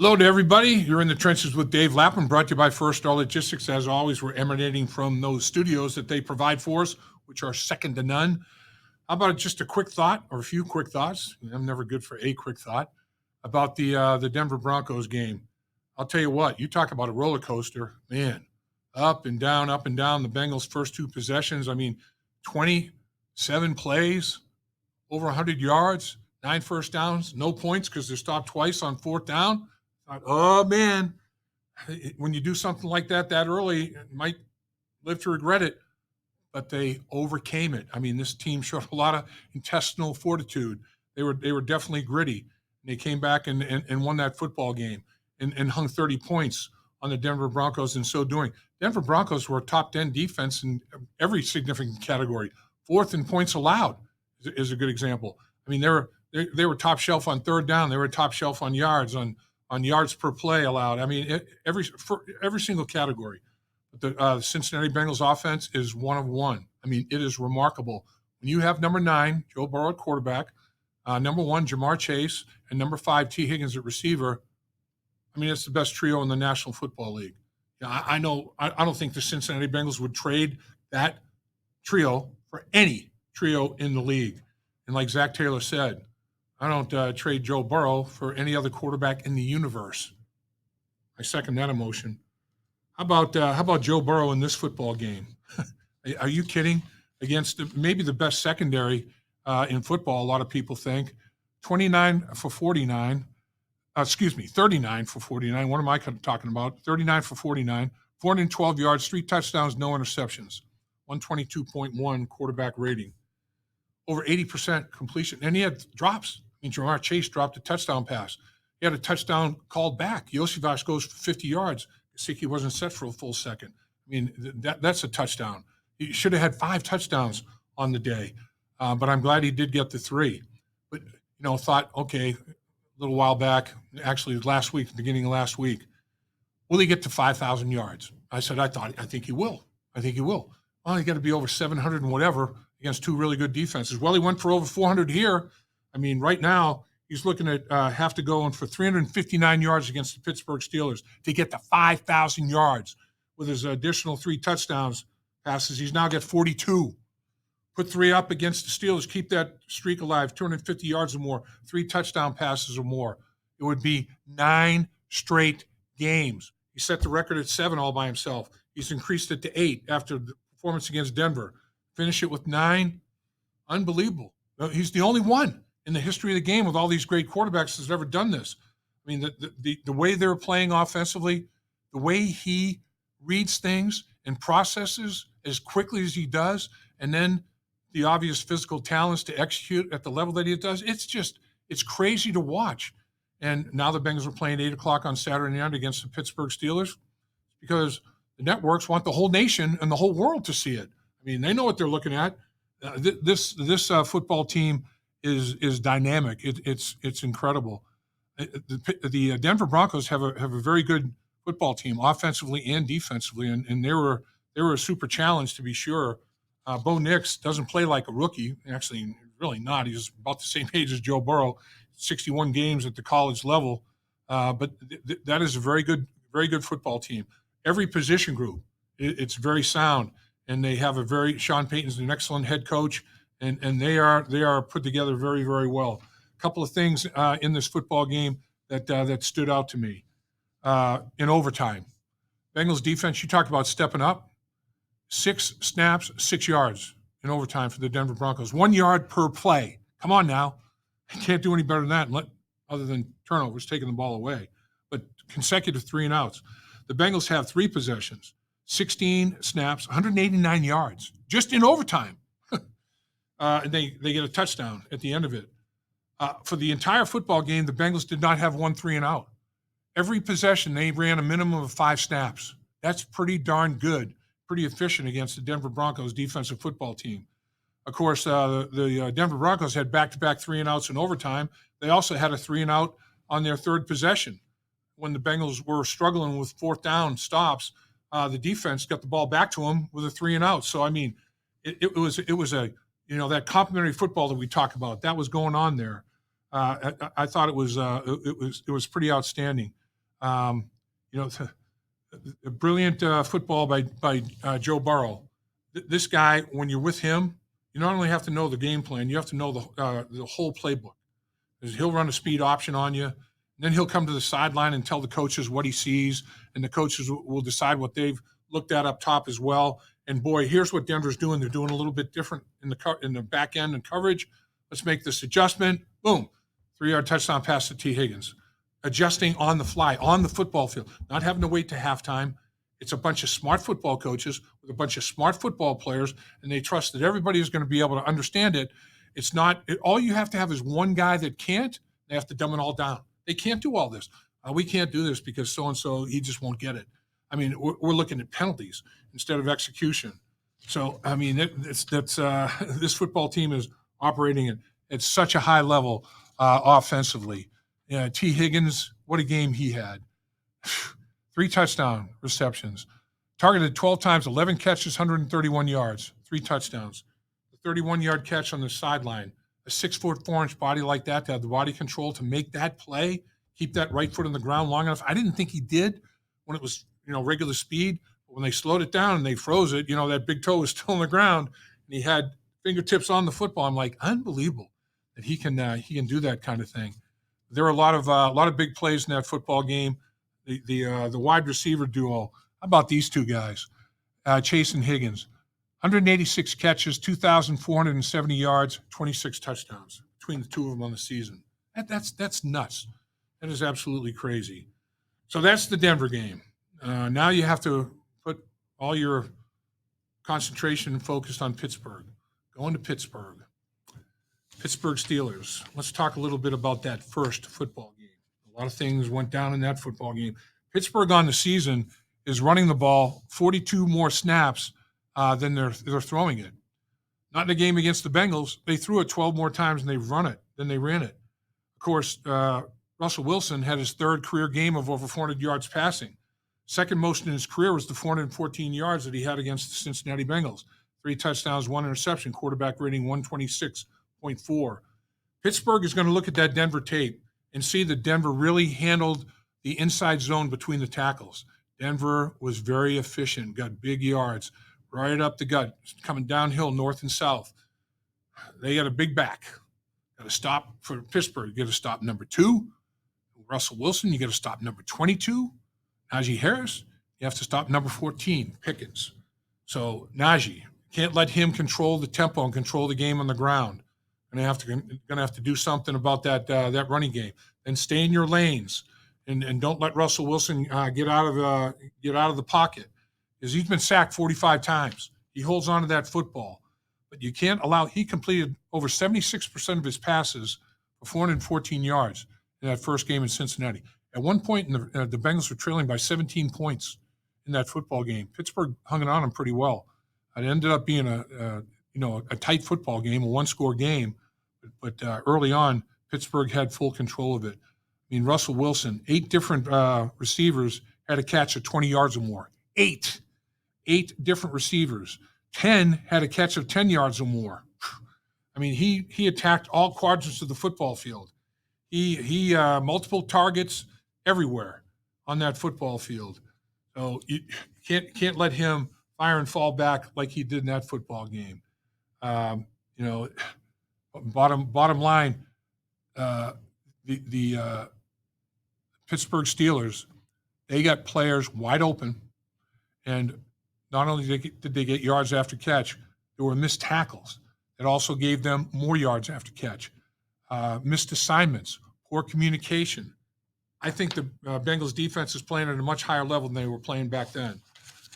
Hello to everybody. You're in the trenches with Dave Lapham, brought to you by First Star Logistics. As always, we're emanating from those studios that they provide for us, which are second to none. How about just a quick thought or a few quick thoughts? I'm never good for a quick thought about the Denver Broncos game. I'll tell you what, you talk about a roller coaster, man, up and down, up and down. The Bengals' first two possessions, 27 plays, over 100 yards, 9 first downs, no points because they're stopped twice on fourth down. Thought, oh, man, when you do something like that early, you might live to regret it. But they overcame it. This team showed a lot of intestinal fortitude. They were definitely gritty. They came back and won that football game and hung 30 points on the Denver Broncos in so doing. Denver Broncos were a top 10 defense in every significant category. Fourth in points allowed is a good example. They were top shelf on third down. They were top shelf on yards, on yards per play allowed. Every single category. The Cincinnati Bengals offense is one of one. It is remarkable. When you have number 9, Joe Burrow at quarterback, number 1, Jamar Chase, and number 5, T. Higgins at receiver, it's the best trio in the National Football League. I don't think the Cincinnati Bengals would trade that trio for any trio in the league. And like Zach Taylor said, I don't trade Joe Burrow for any other quarterback in the universe. I second that emotion. How about Joe Burrow in this football game? Are you kidding? Against maybe the best secondary in football, a lot of people think. 39 for 49. 39 for 49. What am I talking about? 39 for 49, 412 yards, 3 touchdowns, no interceptions, 122.1 quarterback rating. Over 80% completion. And he had drops. Jamar Chase dropped a touchdown pass. He had a touchdown called back. Yosivas goes for 50 yards. Gesicki wasn't set for a full second. That's a touchdown. He should have had 5 touchdowns on the day, but I'm glad he did get the 3. But, thought, okay, a little while back, actually last week, beginning of last week, will he get to 5,000 yards? I said, I think he will. I think he will. Well, he got to be over 700 and whatever against 2 really good defenses. Well, he went for over 400 here. Right now, he's looking at have to go in for 359 yards against the Pittsburgh Steelers to get to 5,000 yards. With his additional 3 touchdowns passes, he's now got 42. Put 3 up against the Steelers, keep that streak alive, 250 yards or more, 3 touchdown passes or more. It would be 9 straight games. He set the record at 7 all by himself. He's increased it to 8 after the performance against Denver. Finish it with 9. Unbelievable. He's the only one in the history of the game with all these great quarterbacks that's ever done this. The way they're playing offensively, the way he reads things and processes as quickly as he does, and then the obvious physical talents to execute at the level that he does, it's crazy to watch. And now the Bengals are playing 8 o'clock on Saturday night against the Pittsburgh Steelers because the networks want the whole nation and the whole world to see it. They know what they're looking at. This football team is dynamic. It's incredible. The Denver Broncos have a very good football team, offensively and defensively, and they were a super challenge to be sure. Bo Nix doesn't play like a rookie. Actually, really not. He's about the same age as Joe Burrow, 61 games at the college level. But that is a very good football team. Every position group, it's very sound, and they have Sean Payton's an excellent head coach. And they are put together very, very well. A couple of things in this football game that stood out to me. In overtime, Bengals defense, you talked about stepping up. 6 snaps, 6 yards in overtime for the Denver Broncos. 1 yard per play. Come on now. You can't do any better than that other than turnovers, taking the ball away. But consecutive 3 and outs. The Bengals have 3 possessions, 16 snaps, 189 yards, just in overtime. And they get a touchdown at the end of it. For the entire football game, the Bengals did not have 1 3 and out. Every possession, they ran a minimum of 5 snaps. That's pretty darn good, pretty efficient against the Denver Broncos defensive football team. Of course, the Denver Broncos had back-to-back 3 and outs in overtime. They also had a 3 and out on their third possession. When the Bengals were struggling with fourth down stops, the defense got the ball back to them with a 3 and out. So, it was a that complementary football that we talk about, that was going on there. I thought it was pretty outstanding. You know, a brilliant football by Joe Burrow. This guy, when you're with him, you not only have to know the game plan, you have to know the whole playbook. 'Cause he'll run a speed option on you. And then he'll come to the sideline and tell the coaches what he sees, and the coaches will decide what they've looked at up top as well. And boy, here's what Denver's doing. They're doing a little bit different in the back end and coverage. Let's make this adjustment. Boom, 3-yard touchdown pass to T. Higgins. Adjusting on the fly, on the football field, not having to wait to halftime. It's a bunch of smart football coaches with a bunch of smart football players, and they trust that everybody is going to be able to understand it. It's not all you have to have is one guy that can't. They have to dumb it all down. They can't do all this. We can't do this because so and so he just won't get it. I mean, we're looking at penalties instead of execution. So I mean, this football team is operating at such a high level offensively. T. Higgins, what a game he had. 3 touchdown receptions. Targeted 12 times, 11 catches, 131 yards, 3 touchdowns. The 31-yard catch on the sideline. A 6'4" body like that to have the body control to make that play, keep that right foot on the ground long enough. I didn't think he did when it was, regular speed. But when they slowed it down and they froze it, that big toe was still on the ground and he had fingertips on the football. I'm like, unbelievable that he can do that kind of thing. There were a lot of big plays in that football game. The wide receiver duo. How about these two guys, Chase and Higgins? 186 catches, 2,470 yards, 26 touchdowns between the two of them on the season. That's nuts. That is absolutely crazy. So that's the Denver game. Now you have to put all your concentration and focus on Pittsburgh. Going to Pittsburgh. Pittsburgh Steelers. Let's talk a little bit about that first football game. A lot of things went down in that football game. Pittsburgh on the season is running the ball 42 more snaps than they're throwing it. Not in the game against the Bengals. They threw it 12 more times than they ran it. Of course, Russell Wilson had his third career game of over 400 yards passing. Second most in his career was the 414 yards that he had against the Cincinnati Bengals. 3 touchdowns, 1 interception, quarterback rating 126.4. Pittsburgh is going to look at that Denver tape and see that Denver really handled the inside zone between the tackles. Denver was very efficient, got big yards, right up the gut, coming downhill north and south. They got a big back. Got to stop for Pittsburgh. You got to stop number 2. Russell Wilson, you got to stop number 22. Najee Harris, you have to stop number 14, Pickens. So Najee, can't let him control the tempo and control the game on the ground. Going to have to do something about that running game. And stay in your lanes, and don't let Russell Wilson get out of the pocket, because he's been sacked 45 times. He holds on to that football, but you can't allow. He completed over 76% of his passes for 414 yards in that first game in Cincinnati. At one point, the Bengals were trailing by 17 points in that football game. Pittsburgh hung it on them pretty well. It ended up being a tight football game, a 1-score game, but early on, Pittsburgh had full control of it. I mean, Russell Wilson, 8 different receivers had a catch of 20 yards or more. 8 different receivers. 10 had a catch of 10 yards or more. I mean, he attacked all quadrants of the football field. He multiple targets everywhere on that football field. So you can't let him fire and fall back like he did in that football game. Bottom line, the Pittsburgh Steelers, they got players wide open, and not only did they get yards after catch, there were missed tackles that also gave them more yards after catch. Missed assignments, poor communication. I think the Bengals defense is playing at a much higher level than they were playing back then.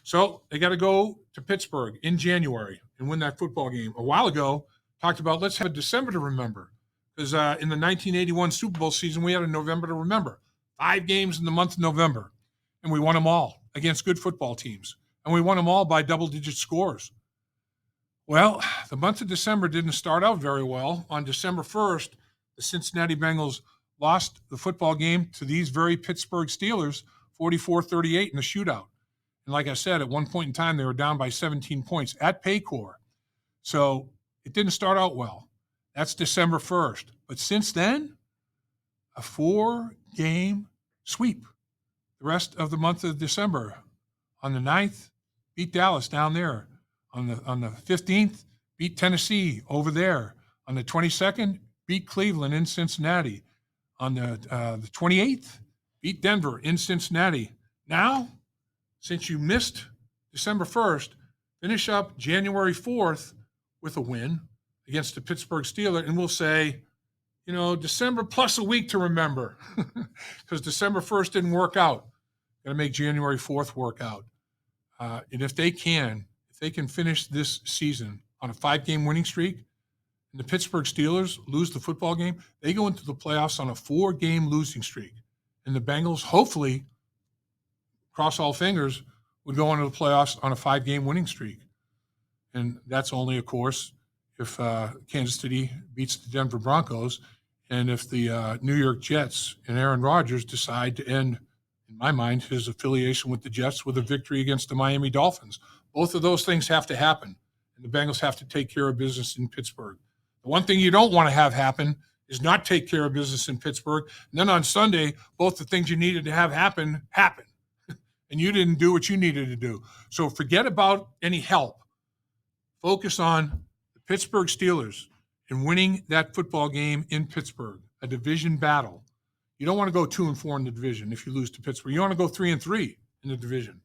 So they got to go to Pittsburgh in January and win that football game. A while ago, talked about let's have a December to remember, because in the 1981 Super Bowl season, we had a November to remember. 5 games in the month of November, and we won them all against good football teams, and we won them all by double-digit scores. Well, the month of December didn't start out very well. On December 1st, the Cincinnati Bengals lost the football game to these very Pittsburgh Steelers, 44-38 in the shootout. And like I said, at one point in time, they were down by 17 points at Paycor. So it didn't start out well. That's December 1st. But since then, a 4-game sweep. the rest of the month of December. On the 9th, beat Dallas down there. On the 15th, beat Tennessee over there. On the 22nd, beat Cleveland in Cincinnati. On the 28th, beat Denver in Cincinnati. Now, since you missed December 1st, finish up January 4th with a win against the Pittsburgh Steelers, and we'll say, December plus a week to remember, because December 1st didn't work out. Got to make January 4th work out. And if they can finish this season on a 5-game winning streak, and the Pittsburgh Steelers lose the football game, they go into the playoffs on a 4-game losing streak. And the Bengals, hopefully, cross all fingers, would go into the playoffs on a 5-game winning streak. And that's only, of course, if Kansas City beats the Denver Broncos, and if the New York Jets and Aaron Rodgers decide to end, in my mind, his affiliation with the Jets with a victory against the Miami Dolphins. Both of those things have to happen, and the Bengals have to take care of business in Pittsburgh. The one thing you don't want to have happen is not take care of business in Pittsburgh. And then on Sunday, both the things you needed to have happen, and you didn't do what you needed to do. So forget about any help. Focus on the Pittsburgh Steelers and winning that football game in Pittsburgh, a division battle. You don't want to go 2-4 in the division if you lose to Pittsburgh. You want to go 3-3 in the division.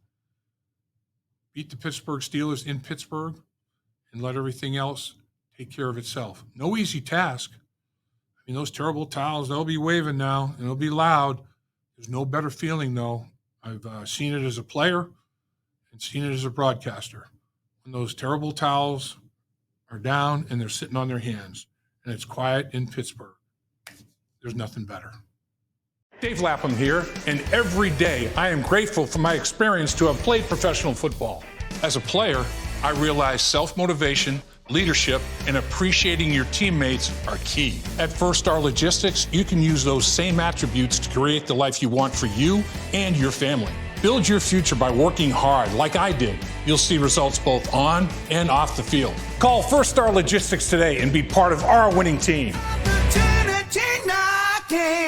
Beat the Pittsburgh Steelers in Pittsburgh and let everything else take care of itself. No easy task. I mean, those terrible towels, they'll be waving now, and it'll be loud. There's no better feeling, though. I've seen it as a player and seen it as a broadcaster. When those terrible towels are down and they're sitting on their hands, and it's quiet in Pittsburgh, there's nothing better. Dave Lapham here, and every day I am grateful for my experience to have played professional football. As a player, I realized self-motivation, leadership, and appreciating your teammates are key. At First Star Logistics, you can use those same attributes to create the life you want for you and your family. Build your future by working hard like I did. You'll see results both on and off the field. Call First Star Logistics today and be part of our winning team. Opportunity knocking.